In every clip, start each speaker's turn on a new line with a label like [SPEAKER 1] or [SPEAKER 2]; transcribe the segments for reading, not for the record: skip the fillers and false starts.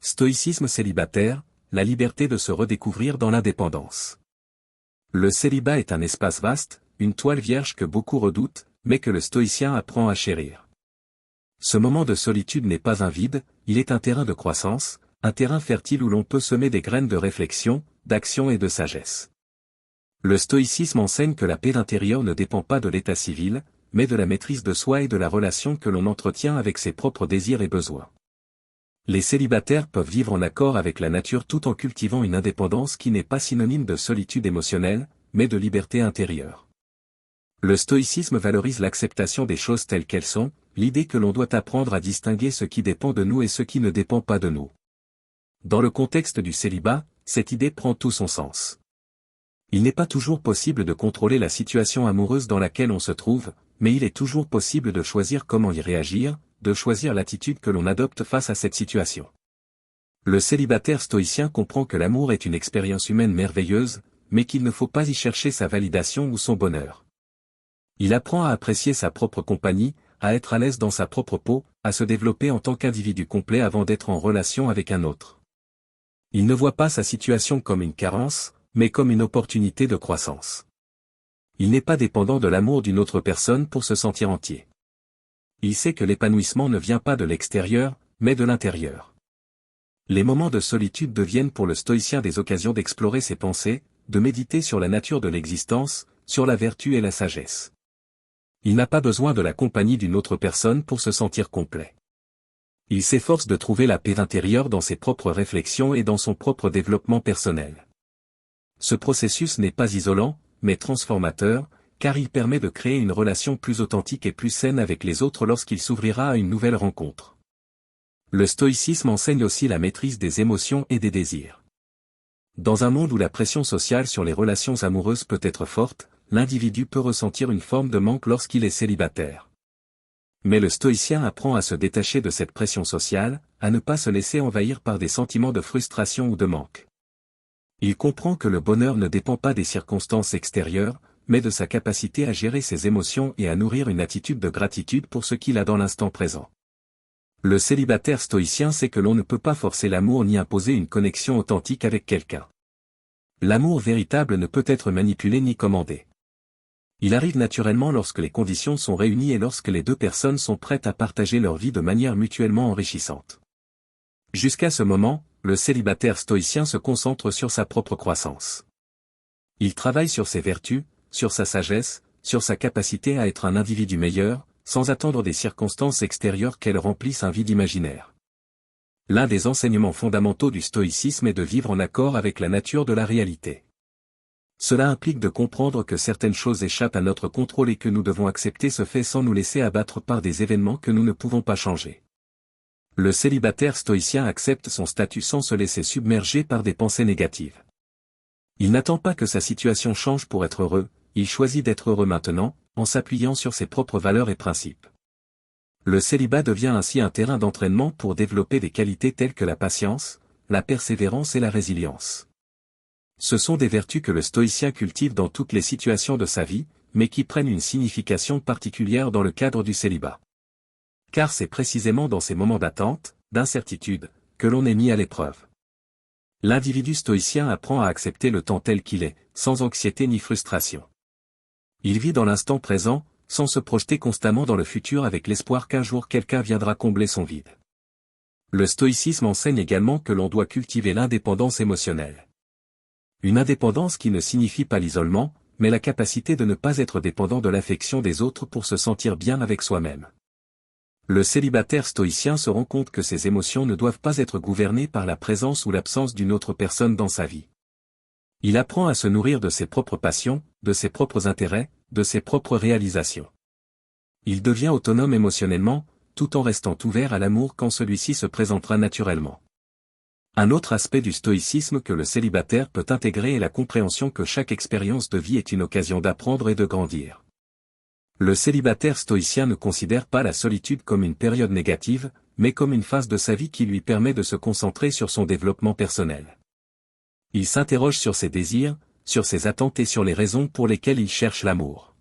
[SPEAKER 1] Stoïcisme célibataire, la liberté de se redécouvrir dans l'indépendance. Le célibat est un espace vaste, une toile vierge que beaucoup redoutent, mais que le stoïcien apprend à chérir. Ce moment de solitude n'est pas un vide, il est un terrain de croissance, un terrain fertile où l'on peut semer des graines de réflexion, d'action et de sagesse. Le stoïcisme enseigne que la paix intérieure ne dépend pas de l'état civil, mais de la maîtrise de soi et de la relation que l'on entretient avec ses propres désirs et besoins. Les célibataires peuvent vivre en accord avec la nature tout en cultivant une indépendance qui n'est pas synonyme de solitude émotionnelle, mais de liberté intérieure. Le stoïcisme valorise l'acceptation des choses telles qu'elles sont, l'idée que l'on doit apprendre à distinguer ce qui dépend de nous et ce qui ne dépend pas de nous. Dans le contexte du célibat, cette idée prend tout son sens. Il n'est pas toujours possible de contrôler la situation amoureuse dans laquelle on se trouve, mais il est toujours possible de choisir comment y réagir, de choisir l'attitude que l'on adopte face à cette situation. Le célibataire stoïcien comprend que l'amour est une expérience humaine merveilleuse, mais qu'il ne faut pas y chercher sa validation ou son bonheur. Il apprend à apprécier sa propre compagnie, à être à l'aise dans sa propre peau, à se développer en tant qu'individu complet avant d'être en relation avec un autre. Il ne voit pas sa situation comme une carence, mais comme une opportunité de croissance. Il n'est pas dépendant de l'amour d'une autre personne pour se sentir entier. Il sait que l'épanouissement ne vient pas de l'extérieur, mais de l'intérieur. Les moments de solitude deviennent pour le stoïcien des occasions d'explorer ses pensées, de méditer sur la nature de l'existence, sur la vertu et la sagesse. Il n'a pas besoin de la compagnie d'une autre personne pour se sentir complet. Il s'efforce de trouver la paix intérieure dans ses propres réflexions et dans son propre développement personnel. Ce processus n'est pas isolant, mais transformateur, car il permet de créer une relation plus authentique et plus saine avec les autres lorsqu'il s'ouvrira à une nouvelle rencontre. Le stoïcisme enseigne aussi la maîtrise des émotions et des désirs. Dans un monde où la pression sociale sur les relations amoureuses peut être forte, l'individu peut ressentir une forme de manque lorsqu'il est célibataire. Mais le stoïcien apprend à se détacher de cette pression sociale, à ne pas se laisser envahir par des sentiments de frustration ou de manque. Il comprend que le bonheur ne dépend pas des circonstances extérieures, mais de sa capacité à gérer ses émotions et à nourrir une attitude de gratitude pour ce qu'il a dans l'instant présent. Le célibataire stoïcien sait que l'on ne peut pas forcer l'amour ni imposer une connexion authentique avec quelqu'un. L'amour véritable ne peut être manipulé ni commandé. Il arrive naturellement lorsque les conditions sont réunies et lorsque les deux personnes sont prêtes à partager leur vie de manière mutuellement enrichissante. Jusqu'à ce moment, le célibataire stoïcien se concentre sur sa propre croissance. Il travaille sur ses vertus, sur sa sagesse, sur sa capacité à être un individu meilleur, sans attendre des circonstances extérieures qu'elles remplissent un vide imaginaire. L'un des enseignements fondamentaux du stoïcisme est de vivre en accord avec la nature de la réalité. Cela implique de comprendre que certaines choses échappent à notre contrôle et que nous devons accepter ce fait sans nous laisser abattre par des événements que nous ne pouvons pas changer. Le célibataire stoïcien accepte son statut sans se laisser submerger par des pensées négatives. Il n'attend pas que sa situation change pour être heureux, il choisit d'être heureux maintenant, en s'appuyant sur ses propres valeurs et principes. Le célibat devient ainsi un terrain d'entraînement pour développer des qualités telles que la patience, la persévérance et la résilience. Ce sont des vertus que le stoïcien cultive dans toutes les situations de sa vie, mais qui prennent une signification particulière dans le cadre du célibat. Car c'est précisément dans ces moments d'attente, d'incertitude, que l'on est mis à l'épreuve. L'individu stoïcien apprend à accepter le temps tel qu'il est, sans anxiété ni frustration. Il vit dans l'instant présent, sans se projeter constamment dans le futur avec l'espoir qu'un jour quelqu'un viendra combler son vide. Le stoïcisme enseigne également que l'on doit cultiver l'indépendance émotionnelle. Une indépendance qui ne signifie pas l'isolement, mais la capacité de ne pas être dépendant de l'affection des autres pour se sentir bien avec soi-même. Le célibataire stoïcien se rend compte que ses émotions ne doivent pas être gouvernées par la présence ou l'absence d'une autre personne dans sa vie. Il apprend à se nourrir de ses propres passions, de ses propres intérêts, de ses propres réalisations. Il devient autonome émotionnellement, tout en restant ouvert à l'amour quand celui-ci se présentera naturellement. Un autre aspect du stoïcisme que le célibataire peut intégrer est la compréhension que chaque expérience de vie est une occasion d'apprendre et de grandir. Le célibataire stoïcien ne considère pas la solitude comme une période négative, mais comme une phase de sa vie qui lui permet de se concentrer sur son développement personnel. Il s'interroge sur ses désirs, sur ses attentes et sur les raisons pour lesquelles il cherche l'amour.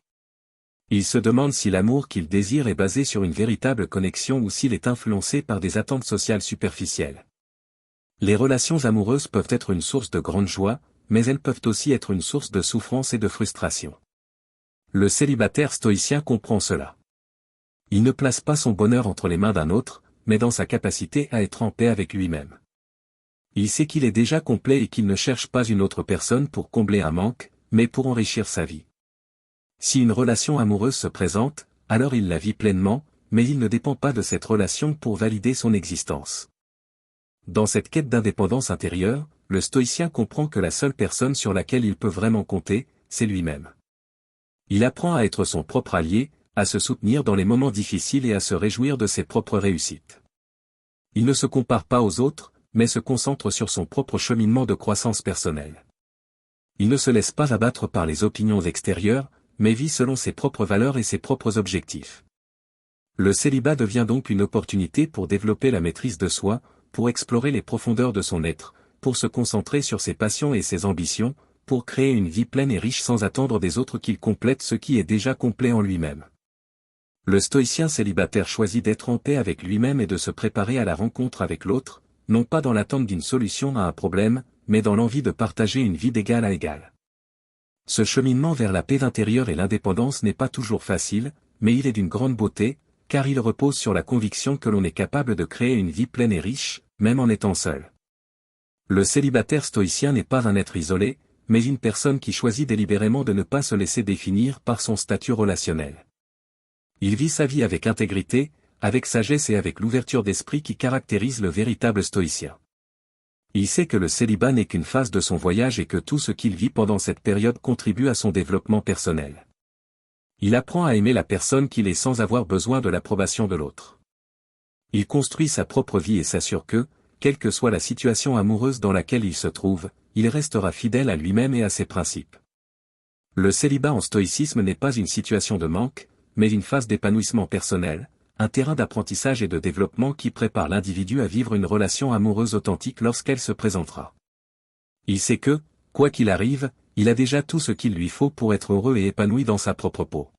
[SPEAKER 1] Il se demande si l'amour qu'il désire est basé sur une véritable connexion ou s'il est influencé par des attentes sociales superficielles. Les relations amoureuses peuvent être une source de grande joie, mais elles peuvent aussi être une source de souffrance et de frustration. Le célibataire stoïcien comprend cela. Il ne place pas son bonheur entre les mains d'un autre, mais dans sa capacité à être en paix avec lui-même. Il sait qu'il est déjà complet et qu'il ne cherche pas une autre personne pour combler un manque, mais pour enrichir sa vie. Si une relation amoureuse se présente, alors il la vit pleinement, mais il ne dépend pas de cette relation pour valider son existence. Dans cette quête d'indépendance intérieure, le stoïcien comprend que la seule personne sur laquelle il peut vraiment compter, c'est lui-même. Il apprend à être son propre allié, à se soutenir dans les moments difficiles et à se réjouir de ses propres réussites. Il ne se compare pas aux autres, mais se concentre sur son propre cheminement de croissance personnelle. Il ne se laisse pas abattre par les opinions extérieures, mais vit selon ses propres valeurs et ses propres objectifs. Le célibat devient donc une opportunité pour développer la maîtrise de soi, pour explorer les profondeurs de son être, pour se concentrer sur ses passions et ses ambitions, pour créer une vie pleine et riche sans attendre des autres qu'il complète ce qui est déjà complet en lui-même. Le stoïcien célibataire choisit d'être en paix avec lui-même et de se préparer à la rencontre avec l'autre, non pas dans l'attente d'une solution à un problème, mais dans l'envie de partager une vie d'égal à égal. Ce cheminement vers la paix intérieure et l'indépendance n'est pas toujours facile, mais il est d'une grande beauté, car il repose sur la conviction que l'on est capable de créer une vie pleine et riche, même en étant seul. Le célibataire stoïcien n'est pas un être isolé, mais une personne qui choisit délibérément de ne pas se laisser définir par son statut relationnel. Il vit sa vie avec intégrité, avec sagesse et avec l'ouverture d'esprit qui caractérise le véritable stoïcien. Il sait que le célibat n'est qu'une phase de son voyage et que tout ce qu'il vit pendant cette période contribue à son développement personnel. Il apprend à aimer la personne qu'il est sans avoir besoin de l'approbation de l'autre. Il construit sa propre vie et s'assure que, quelle que soit la situation amoureuse dans laquelle il se trouve, il restera fidèle à lui-même et à ses principes. Le célibat en stoïcisme n'est pas une situation de manque, mais une phase d'épanouissement personnel, un terrain d'apprentissage et de développement qui prépare l'individu à vivre une relation amoureuse authentique lorsqu'elle se présentera. Il sait que, quoi qu'il arrive, il a déjà tout ce qu'il lui faut pour être heureux et épanoui dans sa propre peau.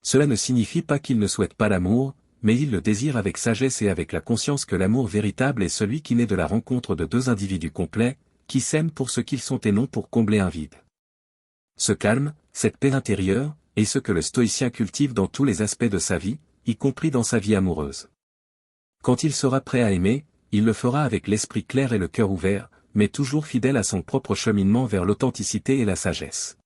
[SPEAKER 1] Cela ne signifie pas qu'il ne souhaite pas l'amour, mais il le désire avec sagesse et avec la conscience que l'amour véritable est celui qui naît de la rencontre de deux individus complets, qui s'aiment pour ce qu'ils sont et non pour combler un vide. Ce calme, cette paix intérieure, est ce que le stoïcien cultive dans tous les aspects de sa vie, y compris dans sa vie amoureuse. Quand il sera prêt à aimer, il le fera avec l'esprit clair et le cœur ouvert, mais toujours fidèle à son propre cheminement vers l'authenticité et la sagesse.